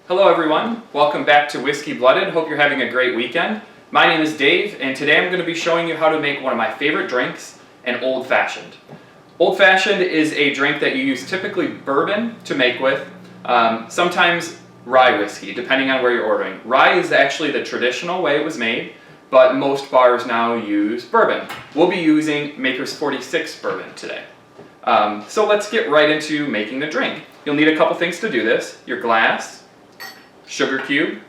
Hello everyone, welcome back to Whiskey Blooded. Hope you're having a great weekend. My name is Dave, and today I'm going to be showing you how to make one of my favorite drinks, an Old Fashioned. Old Fashioned is a drink that you use typically bourbon to make with, sometimes rye whiskey, depending on where you're ordering. Rye is actually the traditional way it was made, but most bars now use bourbon. We'll be using Maker's 46 bourbon today. So let's get right into making the drink. You'll need a couple things to do this: your glass, sugar cube,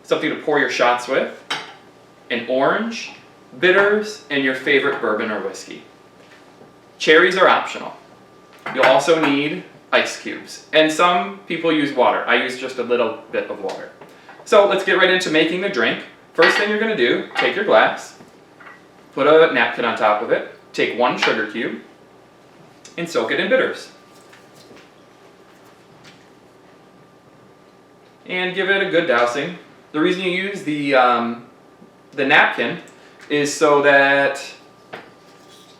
something to pour your shots with, an orange, bitters, and your favorite bourbon or whiskey. Cherries are optional. You'll also need ice cubes, and some people use water. I use just a little bit of water. So let's get right into making the drink. First thing you're going to do, take your glass, put a napkin on top of it, take one sugar cube, and soak it in bitters. And give it a good dousing. The reason you use the napkin is so that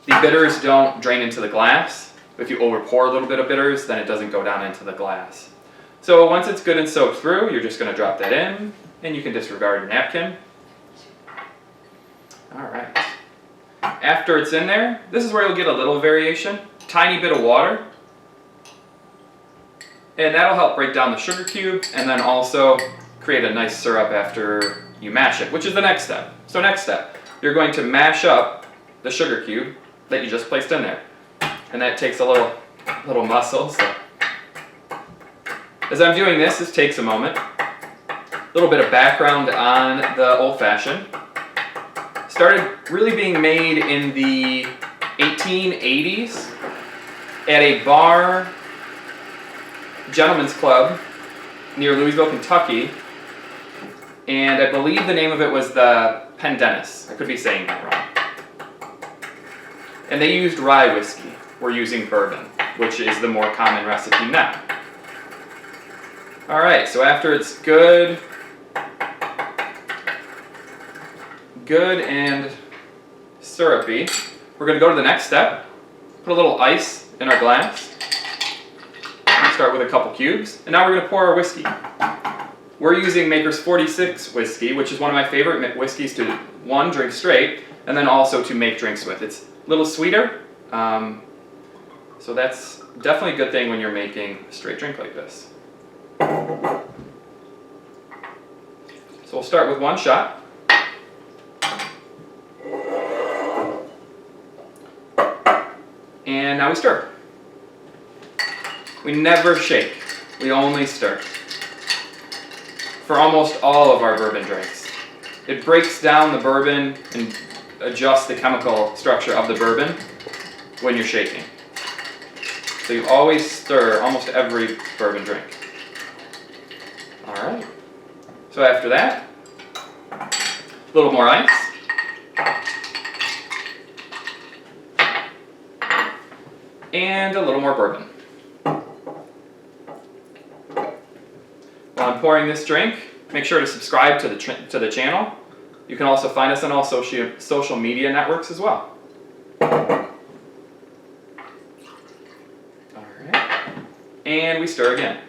the bitters don't drain into the glass. If you over pour a little bit of bitters, then it doesn't go down into the glass. So once it's good and soaked through, you're just going to drop that in, and you can disregard your napkin. Alright. After it's in there, this is where you'll get a little variation. Tiny bit of water. And that'll help break down the sugar cube and then also create a nice syrup after you mash it, which is the next step. So next step, you're going to mash up the sugar cube that you just placed in there. And that takes a little muscle. So as I'm doing this takes a moment. A little bit of background on the Old Fashioned. Started really being made in the 1880s at a bar, gentleman's club near Louisville, Kentucky, and I believe the name of it was the Pendennis. I could be saying that wrong. And they used rye whiskey. We're using bourbon, which is the more common recipe now. Alright, so after it's good and syrupy, we're going to go to the next step. Put a little ice in our glass. Start with a couple cubes, and now we're going to pour our whiskey. We're using Maker's 46 whiskey, which is one of my favorite whiskeys to, one, drink straight, and then also to make drinks with. It's a little sweeter, so that's definitely a good thing when you're making a straight drink like this. So we'll start with one shot. And now we stir. We never shake, we only stir. For almost all of our bourbon drinks. It breaks down the bourbon and adjusts the chemical structure of the bourbon when you're shaking. So you always stir almost every bourbon drink. Alright, so after that, a little more ice. And a little more bourbon. While I'm pouring this drink, make sure to subscribe to the channel. You can also find us on all social media networks as well. Alright. And we stir again.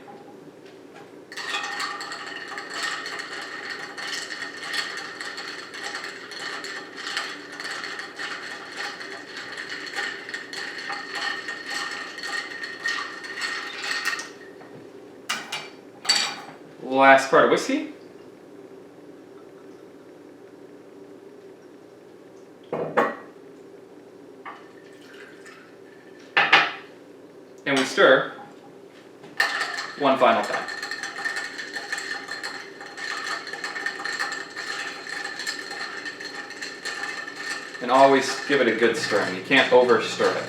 Last part of whiskey. And we stir one final time. And always give it a good stirring. You can't over stir it.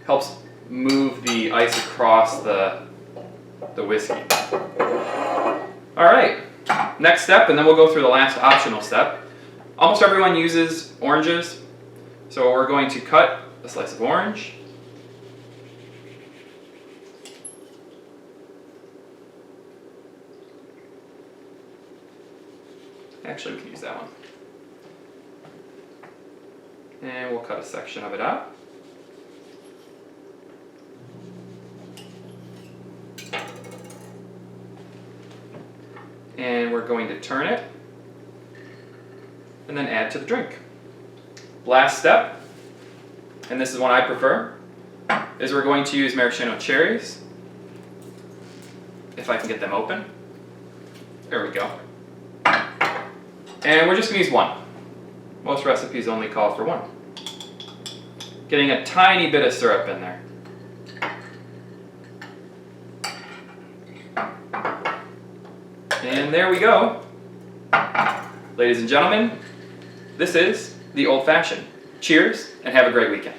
Helps move the ice across the whiskey. Alright, next step, and then we'll go through the last optional step. Almost everyone uses oranges, so we're going to cut a slice of orange. Actually, we can use that one. And we'll cut a section of it out. And we're going to turn it and then add to the drink. Last step, and this is one I prefer, is we're going to use maraschino cherries. If I can get them open. There we go. And we're just going to use one. Most recipes only call for one. Getting a tiny bit of syrup in there. And there we go. Ladies and gentlemen, this is the Old Fashioned. Cheers, and have a great weekend.